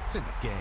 It's in the game.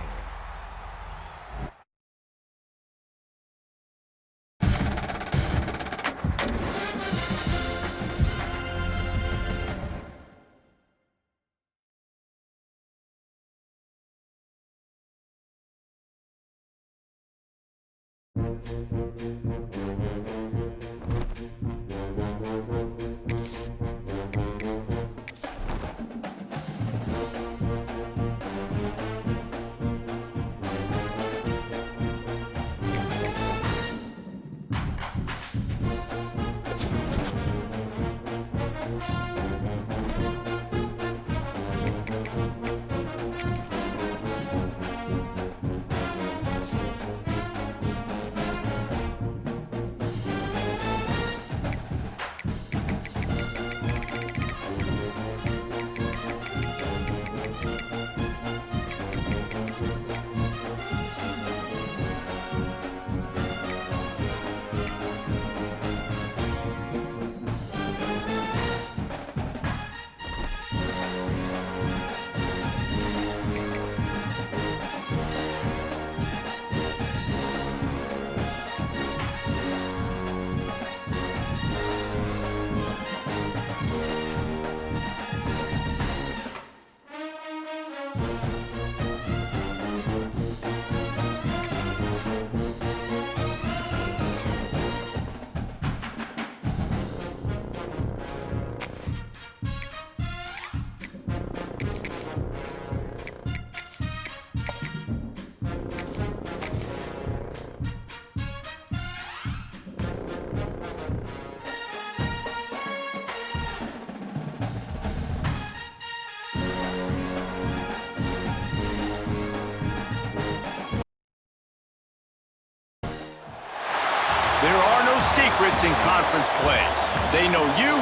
There are no secrets in conference play. They know you,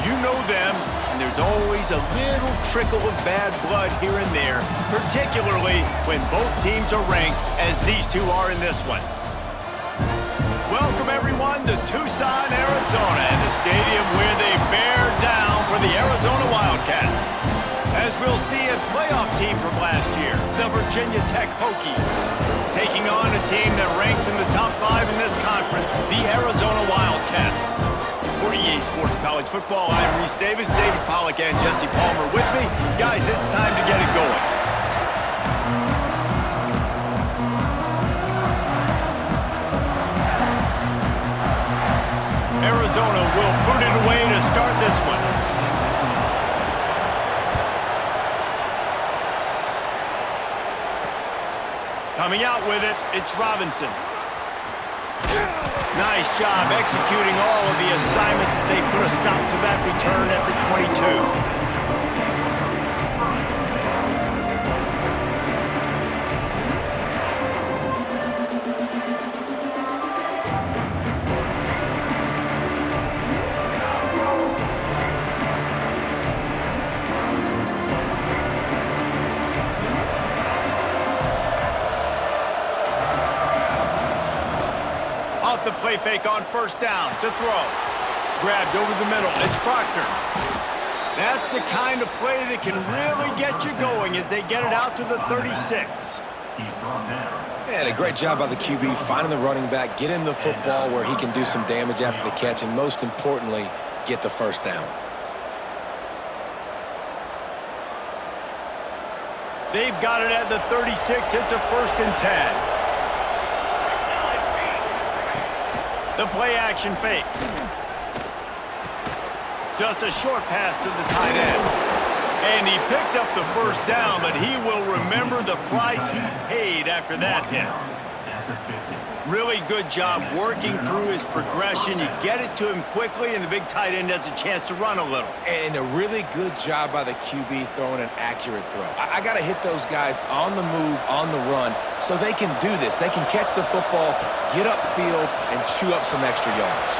you know them, and there's always a little trickle of bad blood here and there, particularly when both teams are ranked, as these two are in this one. Welcome, everyone, to Tucson, Arizona, and the stadium where they bear down for the Arizona Wildcats. As we'll see, a playoff team from last year, the Virginia Tech Hokies, taking on a team that ranks in the top 5 in this conference, the Arizona Wildcats. For EA Sports College Football, I'm Reese Davis, David Pollack, and Jesse Palmer with me. Guys, it's time to get it going. Arizona will put it away to start this one. Coming out with it, it's Robinson. Nice job executing all of the assignments as they put a stop to that return at the 22. Off the play fake on first down to throw. Grabbed over the middle. It's Proctor. That's the kind of play that can really get you going as they get it out to the 36. And a great job by the QB finding the running back, get him the football where he can do some damage after the catch, and most importantly, get the first down. They've got it at the 36. It's a 1st and 10. The play-action fake. Just a short pass to the tight end. And he picks up the first down, but he will remember the price he paid after that hit. Really good job working through his progression. You get it to him quickly, and the big tight end has a chance to run a little. And a really good job by the QB throwing an accurate throw. I got to hit those guys on the move, on the run, so they can do this. They can catch the football, get upfield, and chew up some extra yards.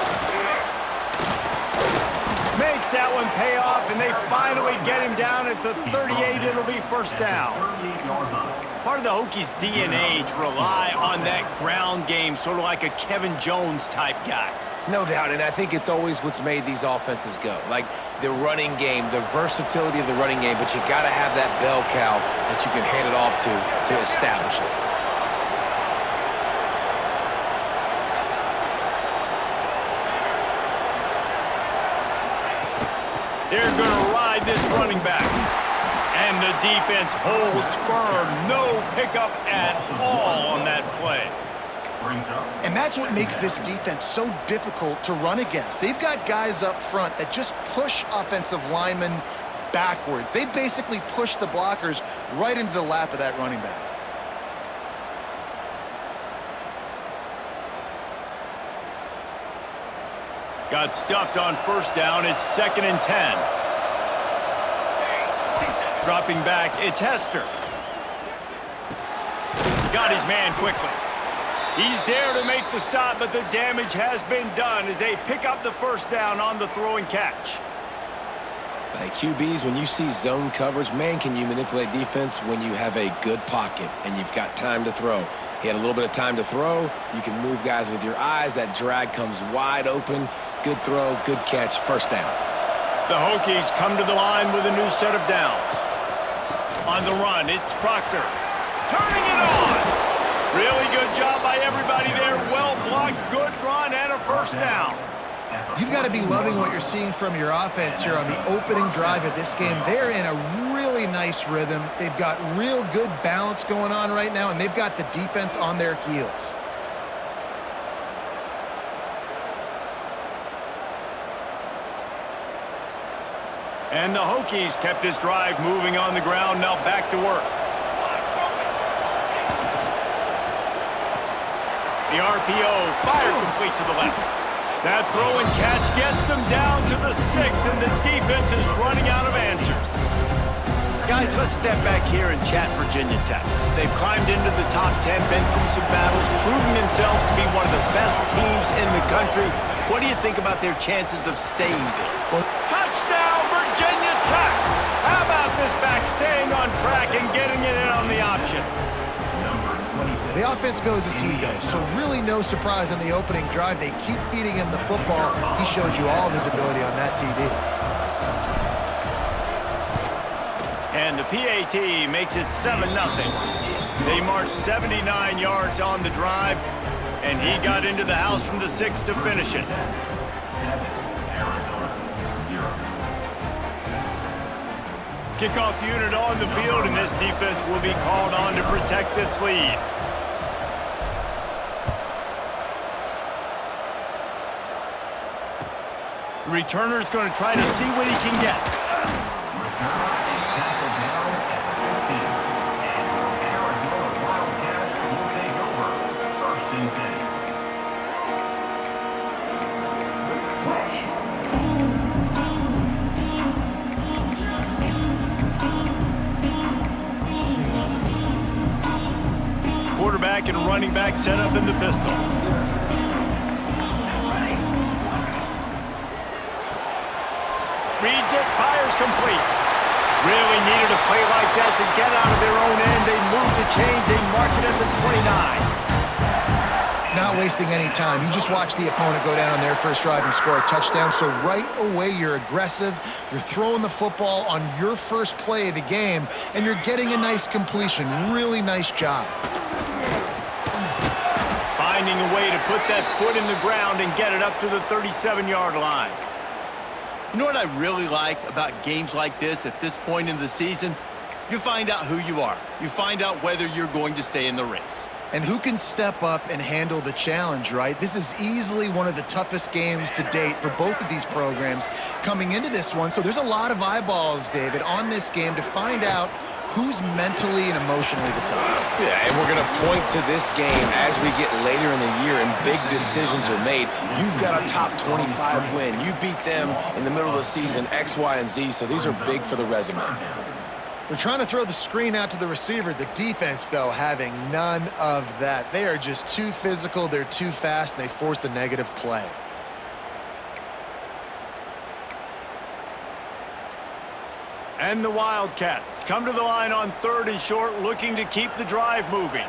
Makes that one pay off, and they finally get him down at the 38. It'll be first down. Part of the Hokies' DNA to rely on that ground game, sort of like a Kevin Jones type guy. No doubt, and I think it's always what's made these offenses go. Like the running game, the versatility of the running game, but you got to have that bell cow that you can hand it off to establish it. They're going to ride this running back. And the defense holds firm. No pickup at all on that play. And that's what makes this defense so difficult to run against. They've got guys up front that just push offensive linemen backwards. They basically push the blockers right into the lap of that running back. Got stuffed on first down. It's 2nd and 10. Dropping back, it's Hester. Got his man quickly. He's there to make the stop, but the damage has been done as they pick up the first down on the throw and catch. Like QBs, when you see zone coverage, man, can you manipulate defense when you have a good pocket and you've got time to throw. He had a little bit of time to throw. You can move guys with your eyes. That drag comes wide open. Good throw, good catch, first down. The Hokies come to the line with a new set of downs. On the run, it's Proctor. Turning it on! Really good job by everybody there. Well blocked, good run, and a first down. You've got to be loving what you're seeing from your offense here on the opening drive of this game. They're in a really nice rhythm. They've got real good balance going on right now, and they've got the defense on their heels. And the Hokies kept this drive moving on the ground, now back to work. The RPO, fire complete to the left. That throw and catch gets them down to the 6, and the defense is running out of answers. Guys, let's step back here and chat Virginia Tech. They've climbed into the top 10, been through some battles, proving themselves to be one of the best teams in the country. What do you think about their chances of staying there? Well, touchdown, Virginia Tech! How about this back staying on track and getting it in on the option? The offense goes as he goes, so really no surprise on the opening drive. They keep feeding him the football. He showed you all of his ability on that TD. And the PAT makes it 7-0. They marched 79 yards on the drive, and he got into the house from the 6 to finish it. Kickoff unit on the field, and this defense will be called on to protect this lead. The returner's going to try to see what he can get. Quarterback and running back set up in the pistol. Reads it, fires complete. Really needed a play like that to get out of their own end. They move the chains, they mark it at the 29. Not wasting any time. You just watch the opponent go down on their first drive and score a touchdown. So right away, you're aggressive. You're throwing the football on your first play of the game, and you're getting a nice completion. Really nice job. Finding a way to put that foot in the ground and get it up to the 37-yard line. You know what I really like about games like this at this point in the season? You find out who you are. You find out whether you're going to stay in the race. And who can step up and handle the challenge, right? This is easily one of the toughest games to date for both of these programs coming into this one. So there's a lot of eyeballs, David, on this game to find out who's mentally and emotionally the toughest. Yeah, and we're going to point to this game as we get later in the year and big decisions are made. You've got a top 25 win. You beat them in the middle of the season, X, Y, and Z, so these are big for the resume. They're trying to throw the screen out to the receiver. The defense, though, having none of that. They are just too physical, they're too fast, and they force a negative play. And the Wildcats come to the line on 3rd and short, looking to keep the drive moving.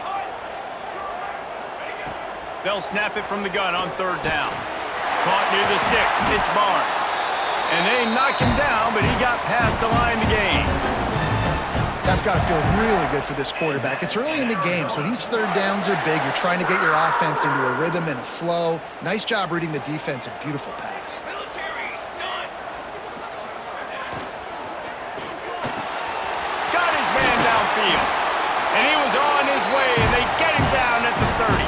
They'll snap it from the gun on 3rd down. caught near the sticks. It's Barnes. And they knock him down, but he got past the line to gain. That's got to feel really good for this quarterback. It's early in the game, so these third downs are big. You're trying to get your offense into a rhythm and a flow. Nice job reading the defense. A beautiful pass. Got his man downfield. And he was on his way, and they get him down at the 30.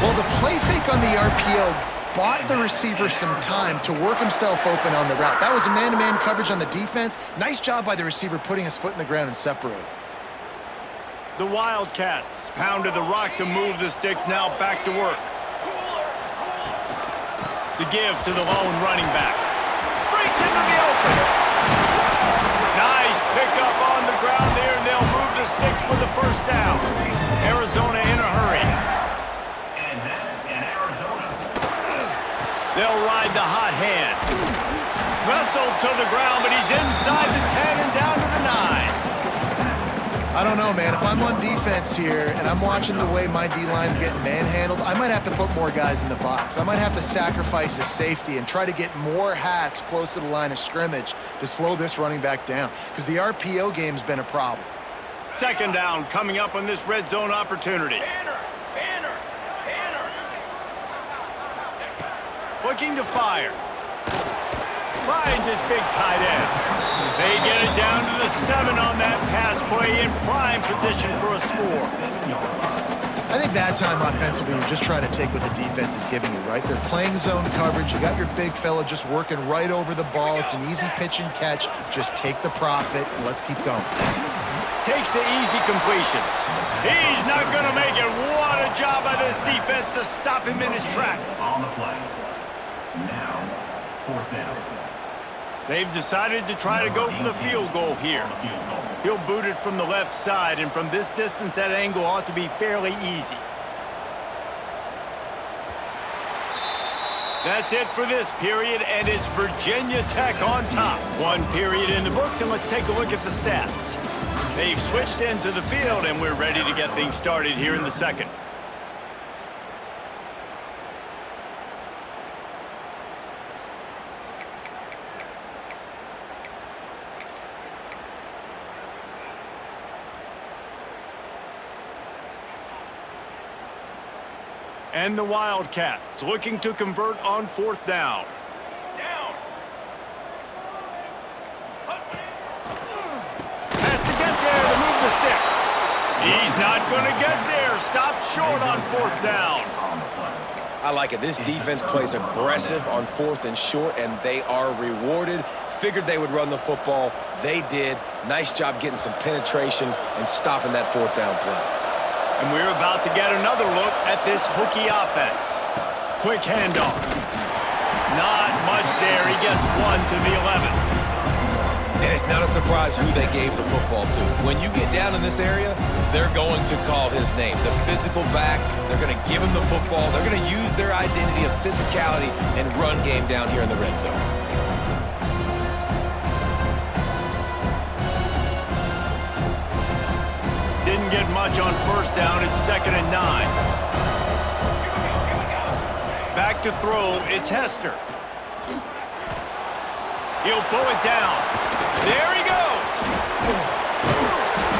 Well, the play fake on the RPO bought the receiver some time to work himself open on the route. That was a man-to-man coverage on the defense. Nice job by the receiver putting his foot in the ground and separating. The Wildcats pounded the rock to move the sticks, now back to work. The give to the lone running back. Breaks into the open. Nice pickup on the ground there, and they'll move the sticks with the first down. Arizona in a hurry. They'll ride the hot hand. Wrestled to the ground, but he's inside the 10 and down to the 9. I don't know, man. If I'm on defense here and I'm watching the way my D-line's getting manhandled, I might have to put more guys in the box. I might have to sacrifice his safety and try to get more hats close to the line of scrimmage to slow this running back down, because the RPO game's been a problem. Second down coming up on this red zone opportunity. Looking to fire. Finds his big tight end. They get it down to the 7 on that pass play in prime position for a score. I think that time offensively, you're just trying to take what the defense is giving you, right? They're playing zone coverage. You got your big fella just working right over the ball. It's an easy pitch and catch. Just take the profit and let's keep going. Takes the easy completion. He's not going to make it. What a job by this defense to stop him in his tracks. On the play. Now, fourth down. They've decided to try to go for the field goal here. He'll boot it from the left side, and from this distance, that angle ought to be fairly easy. That's it for this period, and it's Virginia Tech on top. One period in the books, and let's take a look at the stats. They've switched ends of the field, and we're ready to get things started here in the second. And the Wildcats looking to convert on fourth down. Has to get there to move the sticks. He's not going to get there. Stopped short on fourth down. I like it. This defense plays aggressive on fourth and short, and they are rewarded. Figured they would run the football. They did. Nice job getting some penetration and stopping that fourth down play. And we're about to get another look at this Hokie offense. Quick handoff. Not much there. He gets 1 to the 11. And it's not a surprise who they gave the football to. When you get down in this area, they're going to call his name. The physical back, they're going to give him the football. They're going to use their identity of physicality and run game down here in the red zone. Didn't get much on first down. It's 2nd and 9. Back to throw. It's Hester. He'll pull it down. There he goes.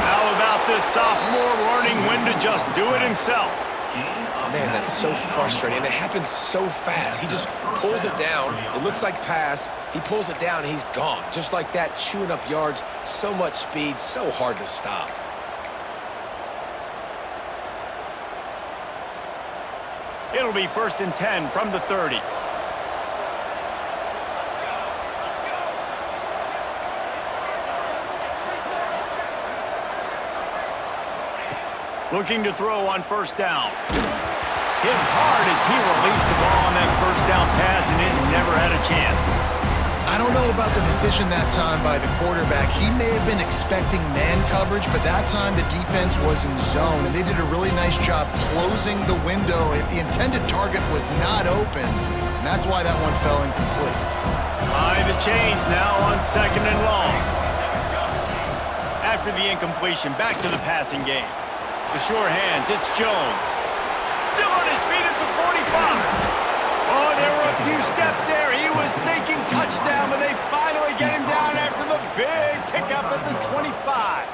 How about this sophomore learning when to just do it himself? Man, that's so frustrating. And it happens so fast. He just pulls it down. It looks like pass. He pulls it down, and he's gone. Just like that, chewing up yards. So much speed, so hard to stop. It'll be 1st and 10 from the 30. Looking to throw on first down. Hit hard as he released the ball on that first down pass, and it never had a chance. I don't know about the decision that time by the quarterback. He may have been expecting man coverage, but that time the defense was in zone, and they did a really nice job closing the window. The intended target was not open, and that's why that one fell incomplete. Behind the chains now on 2nd and long. After the incompletion, back to the passing game. The sure hands, it's Jones. Still on his feet at the 45. Oh, there were a few steps there. He was thinking touchdown, but they finally get him down after the big pickup at the 25.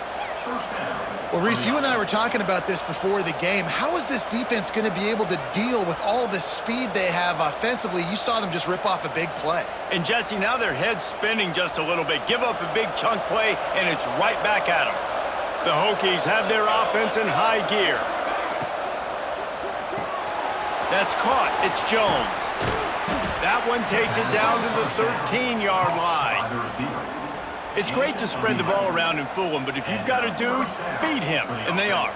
Well, Reese, you and I were talking about this before the game. How is this defense going to be able to deal with all the speed they have offensively? You saw them just rip off a big play. And, Jesse, now their head's spinning just a little bit. Give up a big chunk play, and it's right back at them. The Hokies have their offense in high gear. That's caught. It's Jones. That one takes it down to the 13-yard line. It's great to spread the ball around and fool him, but if you've got a dude, feed him, and they are.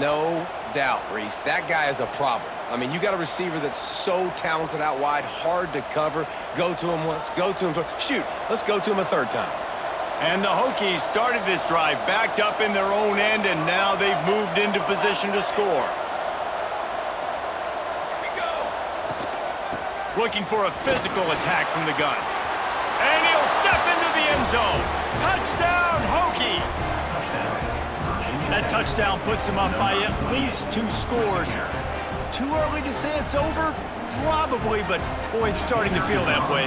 No doubt, Reese. That guy is a problem. I mean, you got a receiver that's so talented out wide, hard to cover. Go to him once, go to him twice. Shoot, let's go to him a third time. And the Hokies started this drive backed up in their own end, and now they've moved into position to score. Looking for a physical attack from the gun. And he'll step into the end zone. Touchdown, Hokies! That touchdown puts them up by at least 2 scores. Too early to say it's over? Probably, but boy, it's starting to feel that way.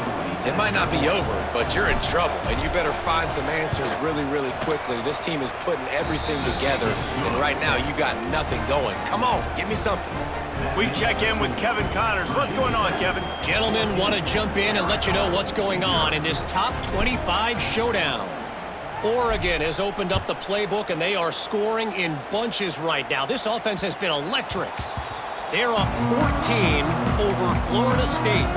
It might not be over, but you're in trouble, and you better find some answers really, really quickly. This team is putting everything together, and right now you got nothing going. Come on, give me something. We check in with Kevin Connors. What's going on, Kevin? Gentlemen, want to jump in and let you know what's going on in this top 25 showdown. Oregon has opened up the playbook, and they are scoring in bunches right now. This offense has been electric. They're up 14 over Florida State.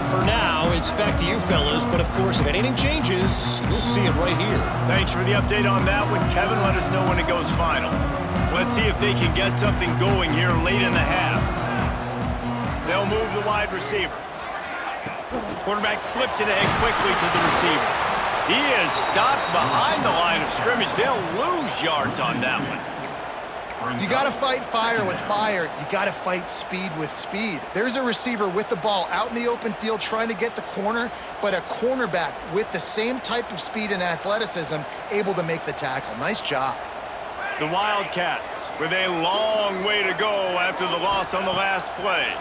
For now, it's back to you fellas, but of course, if anything changes, you'll see it right here. Thanks for the update on that one, Kevin. Let us know when it goes final. Let's see if they can get something going here late in the half. They'll move the wide receiver. Quarterback flips it ahead quickly to the receiver. He is stopped behind the line of scrimmage. They'll lose yards on that one. You got to fight fire with fire. You got to fight speed with speed. There's a receiver with the ball out in the open field trying to get the corner, but a cornerback with the same type of speed and athleticism able to make the tackle. Nice job. The Wildcats with a long way to go after the loss on the last play.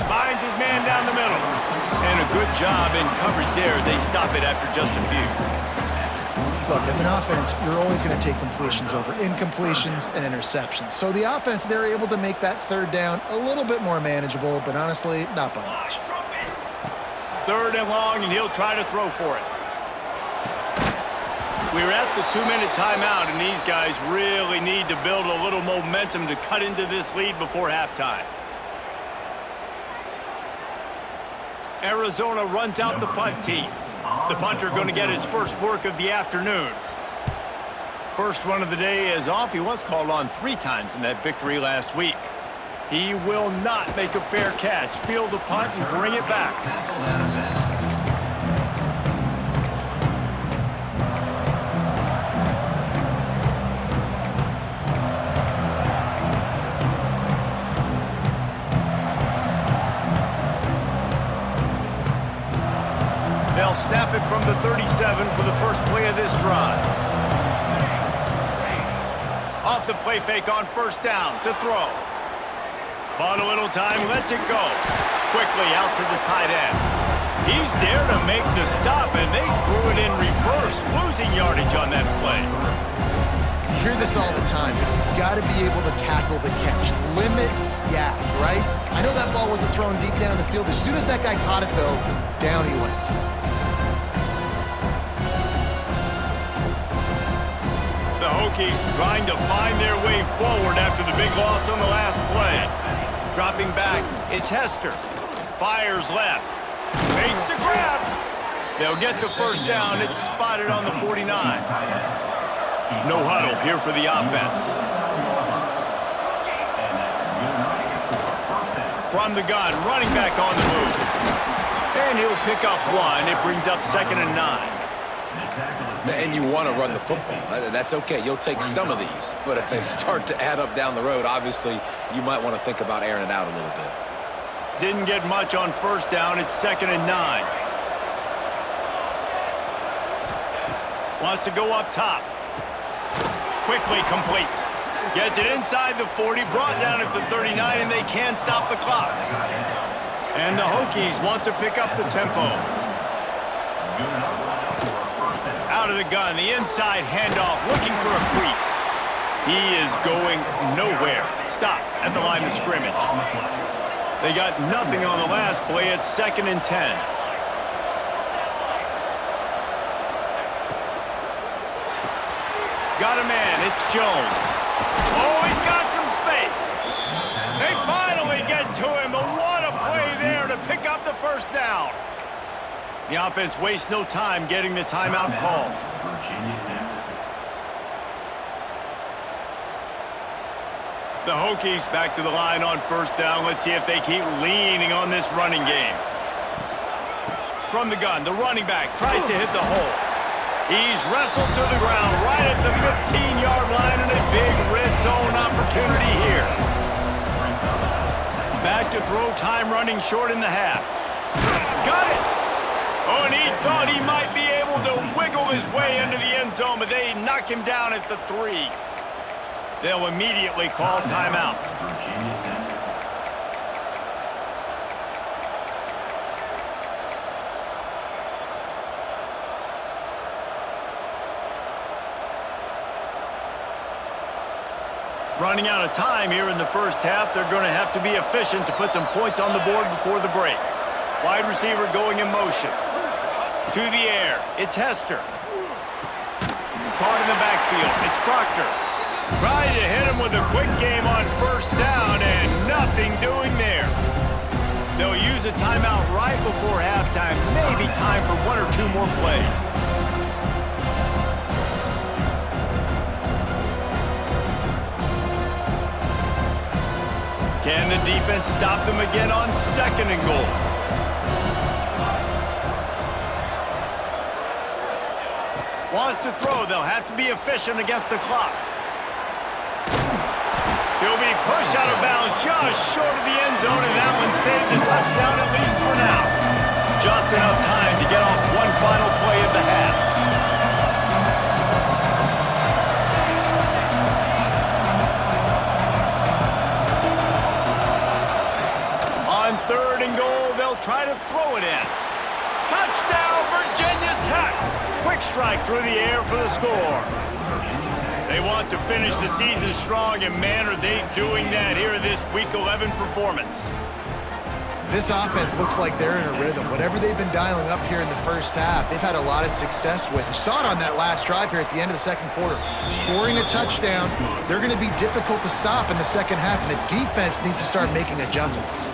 Finds his man down the middle. And a good job in coverage there as they stop it after just a few. Look, as an offense, you're always going to take completions over incompletions and interceptions. So the offense, they're able to make that third down a little bit more manageable, but honestly, not by much. 3rd and long, and he'll try to throw for it. We're at the 2-minute timeout, and these guys really need to build a little momentum to cut into this lead before halftime. Arizona runs out the punt team. The punter going to get his first work of the afternoon. First one of the day is off. He was called on 3 times in that victory last week. He will not make a fair catch. Field the punt and bring it back. They'll snap it from the 37 for the first play of this drive. Off the play fake on 1st down to throw. Bought a little time, lets it go. Quickly out to the tight end. He's there to make the stop, and they threw it in reverse, losing yardage on that play. You hear this all the time, but you've got to be able to tackle the catch. Limit yak, right? I know that ball wasn't thrown deep down the field. As soon as that guy caught it, though, down he went. The Hokies trying to find their way forward after the big loss on the last play. Dropping back, it's Hester. Fires left. Makes the grab. They'll get the 1st down. It's spotted on the 49. No huddle here for the offense. From the gun, running back on the move. And he'll pick up 1. It brings up 2nd and 9. And you want to run the football. That's okay. You'll take some of these. But if they start to add up down the road, obviously, you might want to think about airing it out a little bit. Didn't get much on 1st down. It's 2nd and 9. Wants to go up top. Quickly complete. Gets it inside the 40, brought down at the 39, and they can't stop the clock. And the Hokies want to pick up the tempo. Out of the gun, the inside handoff, looking for a crease. He is going nowhere. Stop at the line of scrimmage. They got nothing on the last play. It's 2nd and 10. Got a man. It's Jones. Oh, he's got some space. They finally get to him. But what a play there to pick up the first down. The offense wastes no time getting the timeout called. The Hokies back to the line on 1st down. Let's see if they keep leaning on this running game. From the gun, the running back tries to hit the hole. He's wrestled to the ground right at the 15-yard line, and a big red zone opportunity here. Back to throw, time running short in the half. Got it! Oh, and he thought he might be able to wiggle his way into the end zone, but they knock him down at the 3. They'll immediately call timeout. Running out of time here in the first half. They're going to have to be efficient to put some points on the board before the break. Wide receiver going in motion. To the air. It's Hester. Caught in the backfield. It's Proctor. Trying to hit him with a quick game on 1st down, and nothing doing there. They'll use a timeout right before halftime. Maybe time for 1 or 2 more plays. Can the defense stop them again on 2nd and goal? Wants to throw. They'll have to be efficient against the clock. He'll be pushed out of bounds just short of the end zone, and that one saved the touchdown, at least for now. Just enough time to get off one final play of the half. On 3rd and goal, they'll try to throw it in. Touchdown, Virginia Tech! Quick strike through the air for the score. They want to finish the season strong, and man, are they doing that here in this Week 11 performance. This offense looks like they're in a rhythm. Whatever they've been dialing up here in the first half, they've had a lot of success with. You saw it on that last drive here at the end of the 2nd quarter. Scoring a touchdown, they're going to be difficult to stop in the 2nd half, and the defense needs to start making adjustments.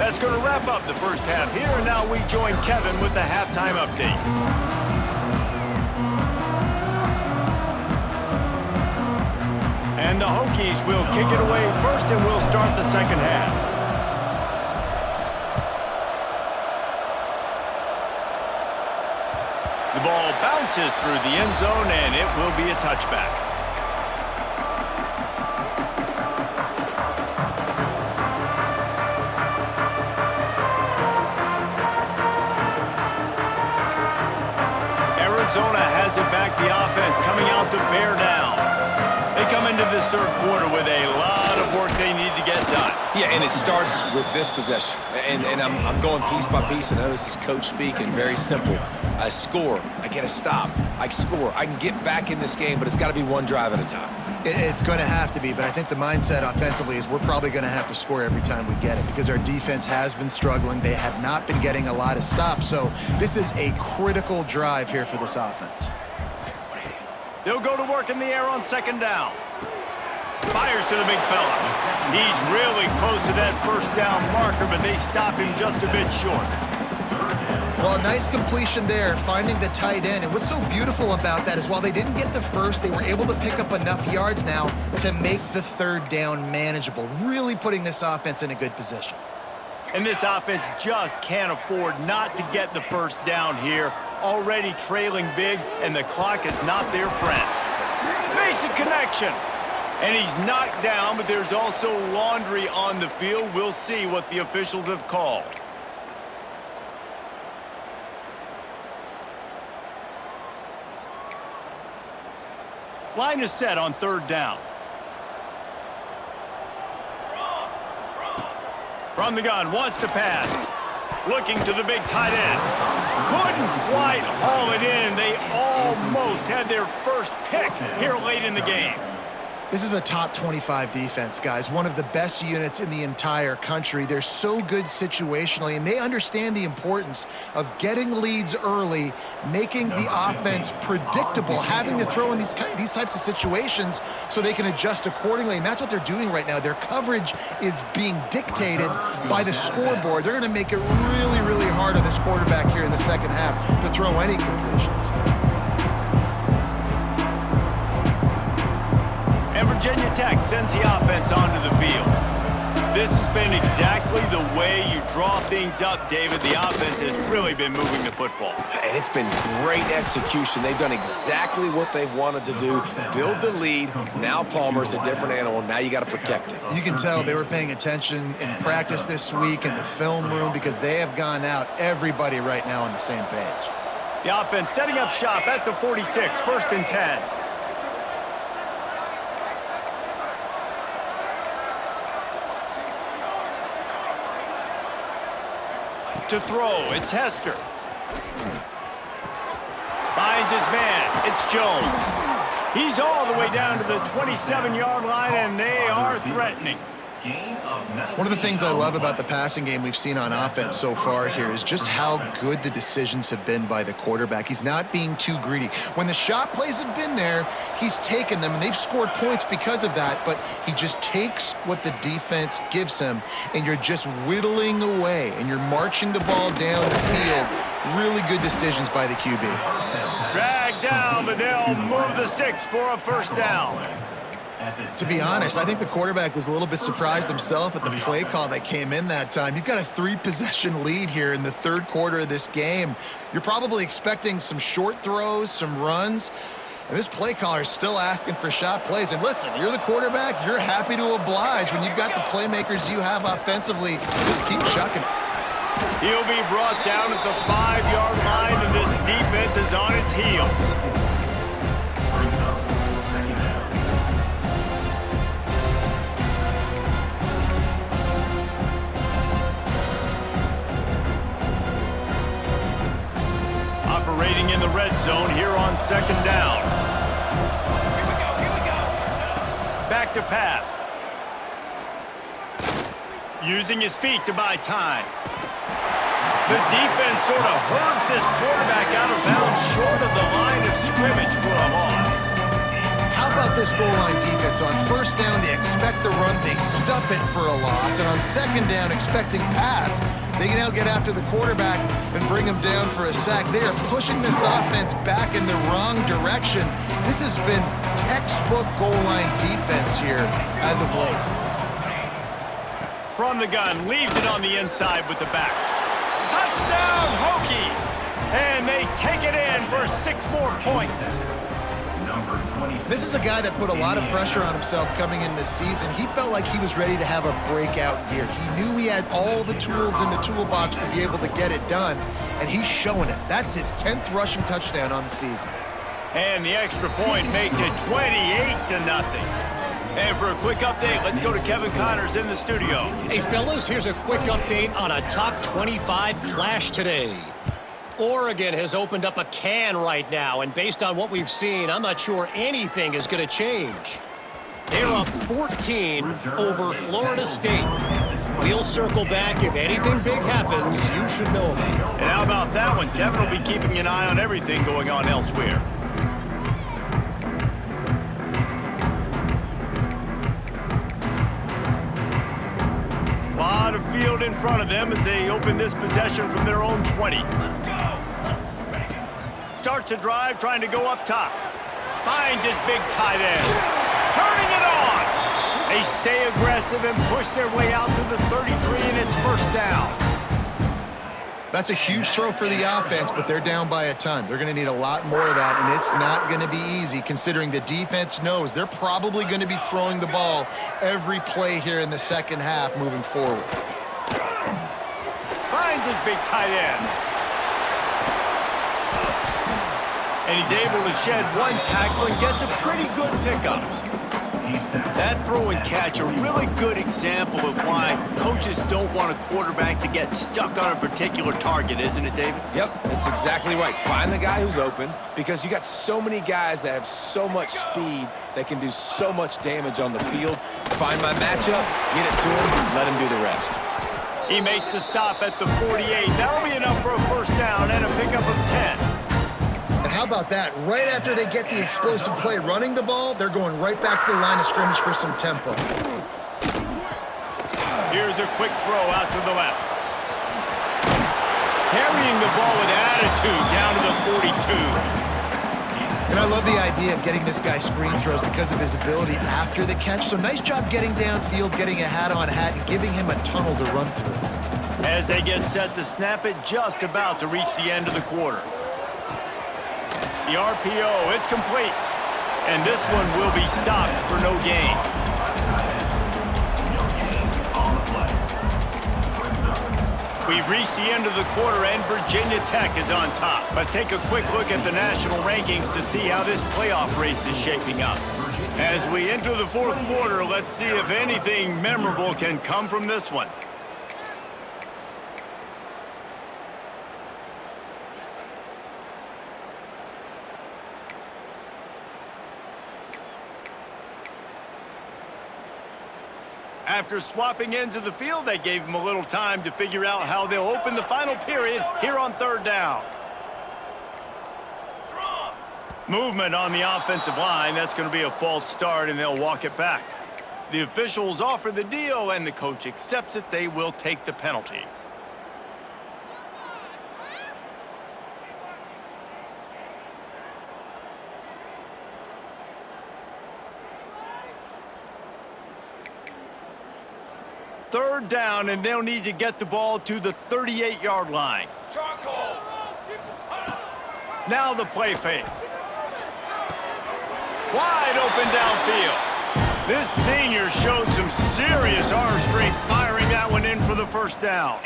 That's going to wrap up the first half here, and now we join Kevin with the halftime update. And the Hokies will kick it away first, and we'll start the 2nd half. The ball bounces through the end zone, and it will be a touchback. Arizona has it back, the offense coming out to bear down. They come into this 3rd quarter with a lot of work they need to get done. Yeah, and it starts with this possession. And I'm going piece by piece. I know this is coach speak and very simple. I score. I get a stop. I score. I can get back in this game, but it's got to be one drive at a time. It's going to have to be, but I think the mindset offensively is we're probably going to have to score every time we get it because our defense has been struggling. They have not been getting a lot of stops, so this is a critical drive here for this offense. They'll go to work in the air on 2nd down. Fires to the big fella. He's really close to that 1st down marker, but they stop him just a bit short. Well, a nice completion there, finding the tight end. And what's so beautiful about that is while they didn't get the first, they were able to pick up enough yards now to make the 3rd down manageable, really putting this offense in a good position. And this offense just can't afford not to get the 1st down here. Already trailing big, and the clock is not their friend. Makes a connection. And he's knocked down, but there's also laundry on the field. We'll see what the officials have called. Line is set on 3rd down. From the gun, wants to pass. looking to the big tight end. Couldn't quite haul it in. They almost had their first pick here late in the game. This is a top 25 defense, guys. One of the best units in the entire country. They're so good situationally, and they understand the importance of getting leads early, making the offense predictable, having to throw in these types of situations so they can adjust accordingly, and that's what they're doing right now. Their coverage is being dictated by the scoreboard. They're going to make it really, really hard on this quarterback here in the second half to throw any completions. And Virginia Tech sends the offense onto the field. This has been exactly the way you draw things up, David. The offense has really been moving the football. And it's been great execution. They've done exactly what they've wanted to do. Build the lead. Now Palmer's a different animal. Now you got to protect it. You can tell they were paying attention in practice this week in the film room because they have gone out, everybody right now on the same page. The offense setting up shop at the 46, 1st and 10. To throw, it's Hester. Finds his man, it's Jones. He's all the way down to the 27-yard line, and they are threatening. One of the things I love about the passing game we've seen on offense so far here is just how good the decisions have been by the quarterback. He's not being too greedy. When the shot plays have been there, he's taken them, and they've scored points because of that, but he just takes what the defense gives him, and you're just whittling away, and you're marching the ball down the field. Really good decisions by the QB. Drag down, but they'll move the sticks for a first down. To be honest, I think the quarterback was a little bit surprised himself at the play call that came in that time. You've got a 3-possession lead here in the third quarter of this game. You're probably expecting some short throws, some runs, and this play caller is still asking for shot plays. And listen, you're the quarterback. You're happy to oblige. When you've got the playmakers you have offensively, just keep chucking it. He'll be brought down at the 5-yard line, and this defense is on its heels. Operating in the red zone here on 2nd down. Here we go. Back to pass. Using his feet to buy time. The defense sort of hurls this quarterback out of bounds short of the line of scrimmage for a loss. How about this goal line defense? On 1st down, they expect the run, they stuff it for a loss. And on 2nd down, expecting pass, they can now get after the quarterback and bring him down for a sack. They are pushing this offense back in the wrong direction. This has been textbook goal line defense here as of late. From the gun, leaves it on the inside with the back. Touchdown, Hokies! And they take it in for 6 more points. This is a guy that put a lot of pressure on himself coming in this season. He felt like he was ready to have a breakout year. He knew he had all the tools in the toolbox to be able to get it done, and he's showing it. That's his 10th rushing touchdown on the season. And the extra point makes it 28-0. And for a quick update, let's go to Kevin Connors in the studio. Hey, fellas, here's a quick update on a top 25 clash today. Oregon has opened up a can right now, and based on what we've seen, I'm not sure anything is going to change. They're up 14 over Florida State. We'll circle back. If anything big happens, you should know about it. And how about that one? Kevin will be keeping an eye on everything going on elsewhere. A lot of field in front of them as they open this possession from their own 20. Starts a drive trying to go up top. Finds his big tight end. Turning it on. They stay aggressive and push their way out to the 33, and it's 1st down. That's a huge throw for the offense, but they're down by a ton. They're going to need a lot more of that, and it's not going to be easy considering the defense knows they're probably going to be throwing the ball every play here in the second half moving forward. Finds his big tight end. And he's able to shed one tackle and gets a pretty good pickup. That throw and catch, a really good example of why coaches don't want a quarterback to get stuck on a particular target, isn't it, David? Yep, that's exactly right. Find the guy who's open, because you got so many guys that have so much speed that can do so much damage on the field. Find my matchup, get it to him, let him do the rest. He makes the stop at the 48. That'll be enough for a first down and a pickup of 10. And how about that? Right after they get the explosive play running the ball, they're going right back to the line of scrimmage for some tempo. Here's a quick throw out to the left. Carrying the ball with attitude down to the 42. And I love the idea of getting this guy screen throws because of his ability after the catch. So nice job getting downfield, getting a hat-on-hat, and giving him a tunnel to run through. As they get set to snap it, just about to reach the end of the quarter. The RPO, it's complete. And this one will be stopped for no gain. We've reached the end of the quarter, and Virginia Tech is on top. Let's take a quick look at the national rankings to see how this playoff race is shaping up. As we enter the fourth quarter, let's see if anything memorable can come from this one. After swapping ends of the field, they gave them a little time to figure out how they'll open the final period here on third down. Movement on the offensive line. That's going to be a false start, and they'll walk it back. The officials offer the deal, and the coach accepts it. They will take the penalty. Third down, and they'll need to get the ball to the 38-yard line. Now the play fake. Wide open downfield. This senior showed some serious arm strength firing that one in for the first down.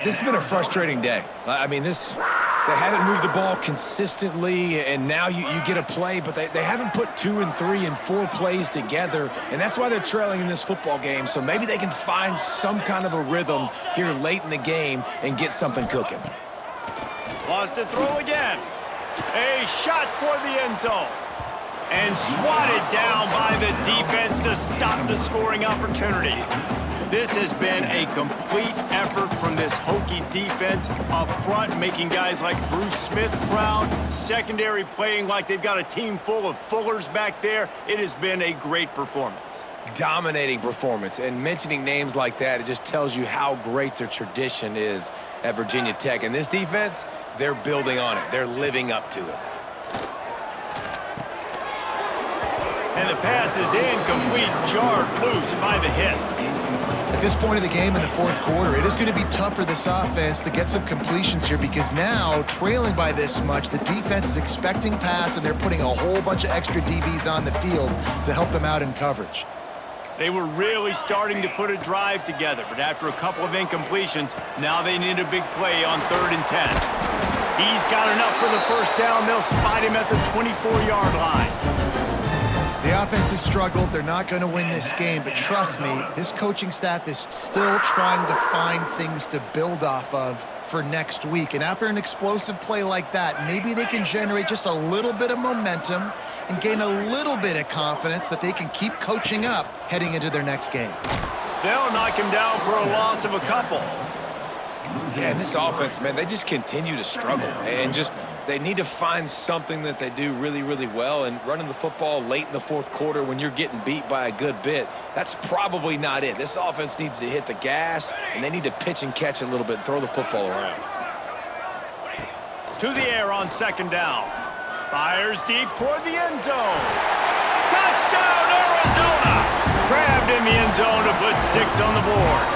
This has been a frustrating day. I mean, they haven't moved the ball consistently, and now you get a play, but they haven't put 2 and 3 and 4 plays together, and that's why they're trailing in this football game. So maybe they can find some kind of a rhythm here late in the game and get something cooking. Lost a throw again. A shot toward the end zone. And swatted down by the defense to stop the scoring opportunity. This has been a complete effort from this Hokie defense up front, making guys like Bruce Smith proud. Secondary playing like they've got a team full of Fullers back there. It has been a great performance. Dominating performance, and mentioning names like that, it just tells you how great their tradition is at Virginia Tech. And this defense, they're building on it. They're living up to it. And the pass is incomplete, jarred loose by the hit. At this point of the game in the fourth quarter, it is going to be tough for this offense to get some completions here because now, trailing by this much, the defense is expecting pass, and they're putting a whole bunch of extra DBs on the field to help them out in coverage. They were really starting to put a drive together, but after a couple of incompletions, now they need a big play on 3rd and 10. He's got enough for the first down. They'll spot him at the 24-yard line. The offense has struggled. They're not going to win this game, but trust me, this coaching staff is still trying to find things to build off of for next week. And after an explosive play like that, maybe they can generate just a little bit of momentum and gain a little bit of confidence that they can keep coaching up heading into their next game. They'll knock him down for a loss of a couple. Yeah, and this offense, man, they just continue to struggle. And they need to find something that they do really, really well. And running the football late in the fourth quarter when you're getting beat by a good bit, that's probably not it. This offense needs to hit the gas, and they need to pitch and catch a little bit and throw the football around. To the air on 2nd down. Fires deep toward the end zone. Touchdown, Arizona! Grabbed in the end zone to put 6 on the board.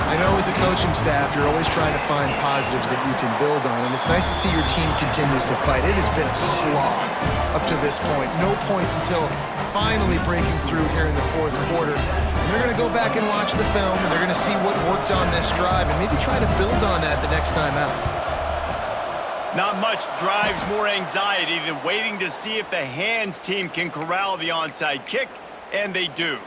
I know as a coaching staff, you're always trying to find positives that you can build on, and it's nice to see your team continues to fight. It has been a slog up to this point. No points until finally breaking through here in the fourth quarter. And they're going to go back and watch the film, and they're going to see what worked on this drive and maybe try to build on that the next time out. Not much drives more anxiety than waiting to see if the hands team can corral the onside kick. And they do.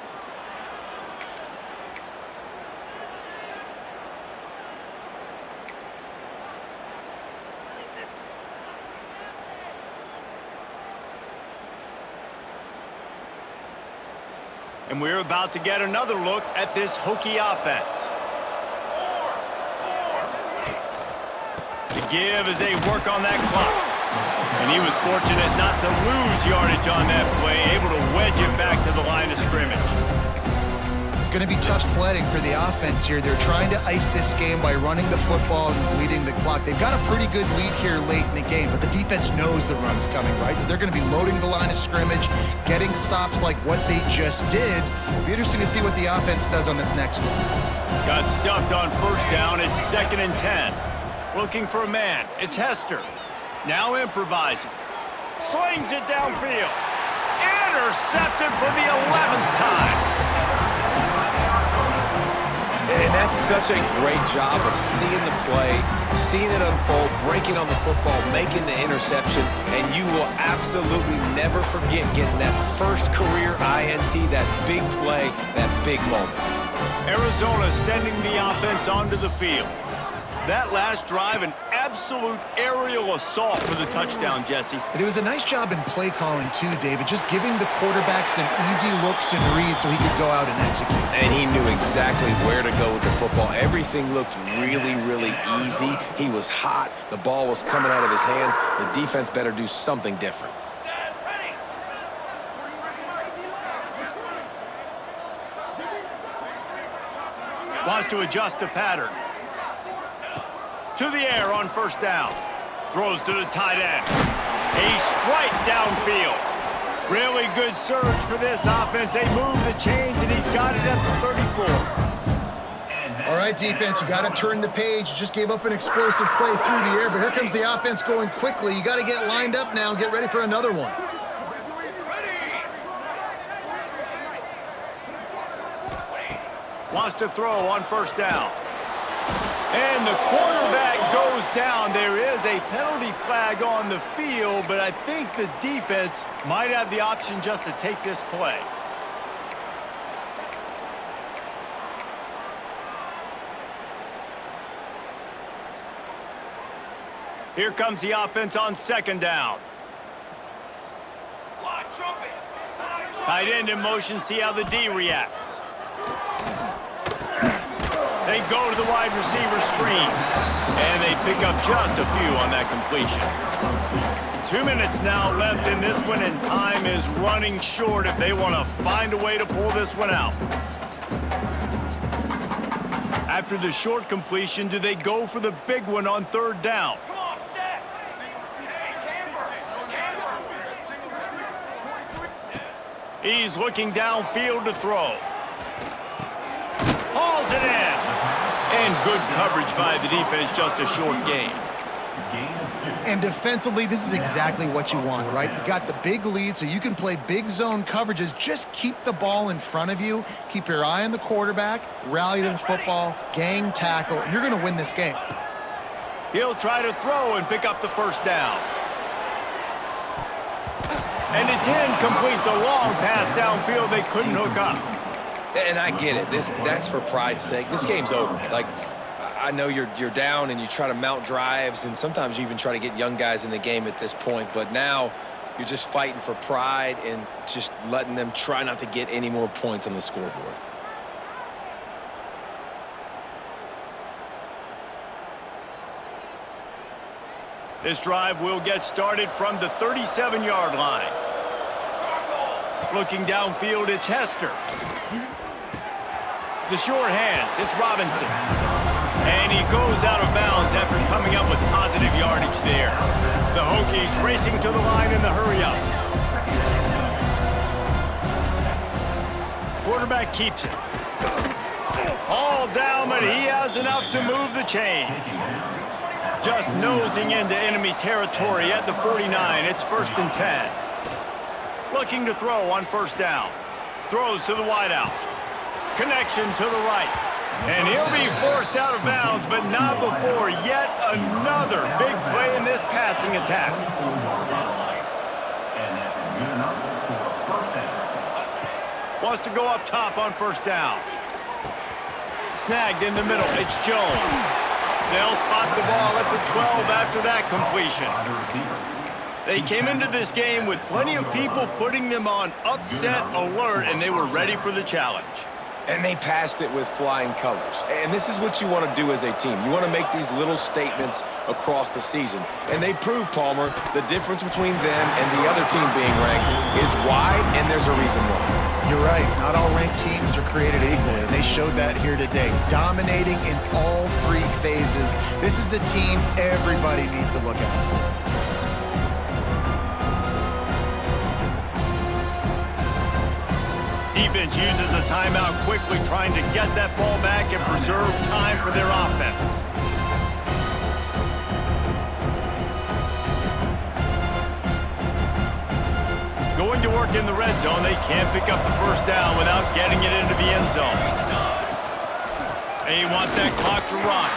And we're about to get another look at this Hokie offense. The give as they work on that clock. And he was fortunate not to lose yardage on that play, able to wedge it back to the line of scrimmage. It's going to be tough sledding for the offense here. They're trying to ice this game by running the football and bleeding the clock. They've got a pretty good lead here late in the game, but the defense knows the run's coming, right? So they're going to be loading the line of scrimmage, getting stops like what they just did. It'll be interesting to see what the offense does on this next one. Got stuffed on first down. It's 2nd and 10. Looking for a man. It's Hester. Now improvising. Slings it downfield. Intercepted for the 11th time. And that's such a great job of seeing the play, seeing it unfold, breaking on the football, making the interception, and you will absolutely never forget getting that first career INT, that big play, that big moment. Arizona sending the offense onto the field. That last drive, an absolute aerial assault for the touchdown, Jesse. But it was a nice job in play calling too, David, just giving the quarterback some easy looks and reads so he could go out and execute. And he knew exactly where to go with the football. Everything looked really, really easy. He was hot. The ball was coming out of his hands. The defense better do something different. Wants to adjust the pattern. To the air on first down. Throws to the tight end. A strike downfield. Really good surge for this offense. They move the chains, and he's got it at the 34. All right, defense, you got to turn the page. You just gave up an explosive play through the air, but here comes the offense going quickly. You got to get lined up now and get ready for another one. Wants to throw on first down. And the quarterback goes down. There is a penalty flag on the field, but I think the defense might have the option just to take this play. Here comes the offense on second down. Tight end in motion, see how the D reacts. They go to the wide receiver screen, and they pick up just a few on that completion. 2 minutes now left in this one, and time is running short if they want to find a way to pull this one out. After the short completion, do they go for the big one on third down? He's looking downfield to throw. Hauls it in. And good coverage by the defense, just a short gain. And defensively, this is exactly what you want, right? You got the big lead, so you can play big zone coverages. Just keep the ball in front of you. Keep your eye on the quarterback, rally to the football, gang tackle, and you're going to win this game. He'll try to throw and pick up the first down. And it's incomplete. The long pass downfield they couldn't hook up. And I get it. That's for pride's sake. This game's over. Like, I know you're down and you try to mount drives, and sometimes you even try to get young guys in the game at this point. But now you're just fighting for pride and just letting them try not to get any more points on the scoreboard. This drive will get started from the 37-yard line. Looking downfield, it's Hester. The short hands, it's Robinson. And he goes out of bounds after coming up with positive yardage there. The Hokies racing to the line in the hurry-up. Quarterback keeps it. All down, but he has enough to move the chains. Just nosing into enemy territory at the 49. It's 1st and 10. Looking to throw on first down. Throws to the wideout. Connection to the right. And he'll be forced out of bounds, but not before yet another big play in this passing attack. Wants to go up top on first down. Snagged in the middle. It's Jones. They'll spot the ball at the 12 after that completion. They came into this game with plenty of people putting them on upset alert, and they were ready for the challenge. And they passed it with flying colors. And this is what you want to do as a team. You want to make these little statements across the season. And they proved, Palmer, the difference between them and the other team being ranked is wide, and there's a reason why. You're right. Not all ranked teams are created equally, and they showed that here today, dominating in all three phases. This is a team everybody needs to look out for. Defense uses a timeout quickly, trying to get that ball back and preserve time for their offense. Going to work in the red zone, they can't pick up the first down without getting it into the end zone. They want that clock to run.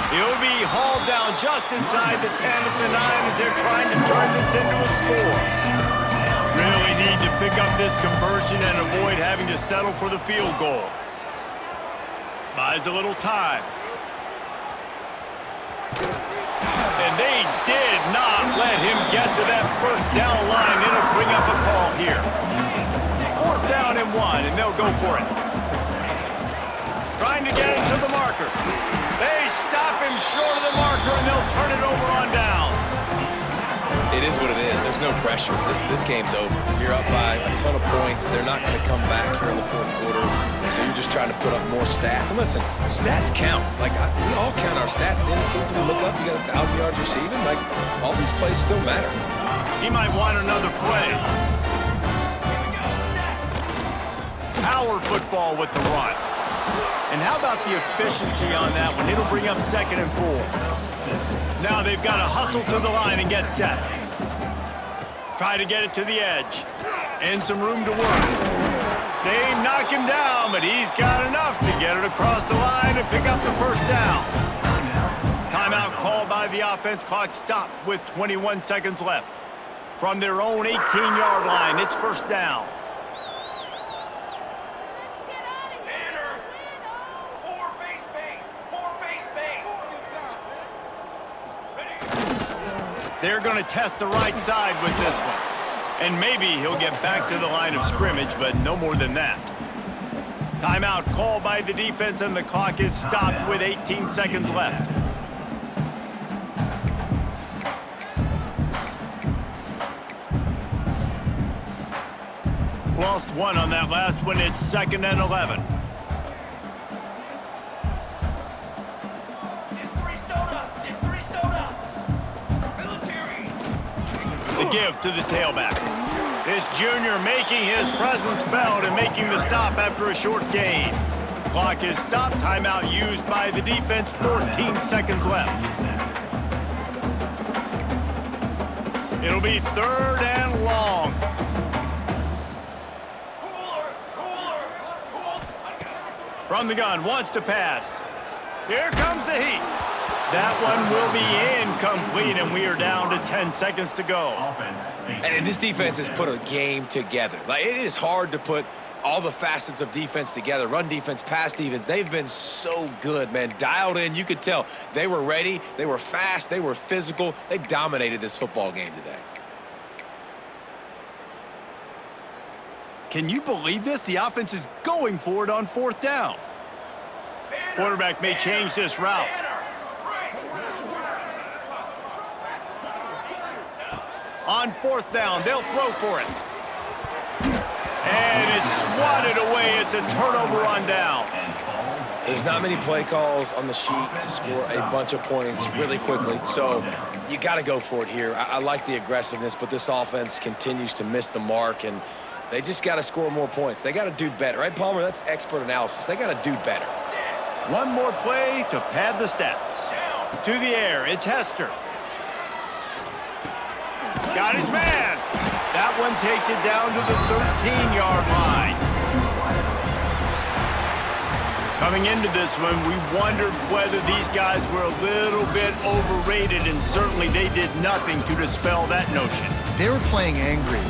He'll be hauled down just inside the 10 at the 9 as they're trying to turn this into a score. Really need to pick up this conversion and avoid having to settle for the field goal. Buys a little time. And they did not let him get to that first down line. It'll bring up a call here. 4th down and 1, and they'll go for it. Trying to get it to the marker. They stop him short of the marker, and they'll turn it over on downs. It is what it is. There's no pressure. This game's over. You're up by a ton of points. They're not going to come back here in the 4th quarter. So you're just trying to put up more stats. And listen, stats count. Like, we all count our stats. At the end of the season, we look up, you got 1,000 yards receiving. Like, all these plays still matter. He might want another play. Power football with the run. And how about the efficiency on that one? It'll bring up 2nd and 4. Now they've got to hustle to the line and get set. Try to get it to the edge. And some room to work. They knock him down, but he's got enough to get it across the line and pick up the first down. Timeout called by the offense. Clock stopped with 21 seconds left. From their own 18-yard line, it's first down. They're going to test the right side with this one. And maybe he'll get back to the line of scrimmage, but no more than that. Timeout called by the defense, and the clock is stopped with 18 seconds left. Lost one on that last one. It's 2nd and 11. The give to the tailback. This junior making his presence felt and making the stop after a short gain. Clock is stopped. Timeout used by the defense. 14 seconds left. It'll be 3rd and long. From the gun, wants to pass. Here comes the heat. That one will be incomplete, and we are down to 10 seconds to go. And this defense has put a game together. Like, it is hard to put all the facets of defense together. Run defense, pass defense. They've been so good, man. Dialed in. You could tell they were ready. They were fast. They were physical. They dominated this football game today. Can you believe this? The offense is going for it on 4th down. Quarterback may change this route. On 4th down, they'll throw for it. And it's swatted away. It's a turnover on downs. There's not many play calls on the sheet to score a bunch of points really quickly, so you got to go for it here. I like the aggressiveness, but this offense continues to miss the mark, and they just got to score more points. They got to do better, right, Palmer? That's expert analysis. They got to do better. One more play to pad the stats. To the air, it's Hester. Got his man. That one takes it down to the 13-yard line. Coming into this one, we wondered whether these guys were a little bit overrated, and certainly they did nothing to dispel that notion. They were playing angry.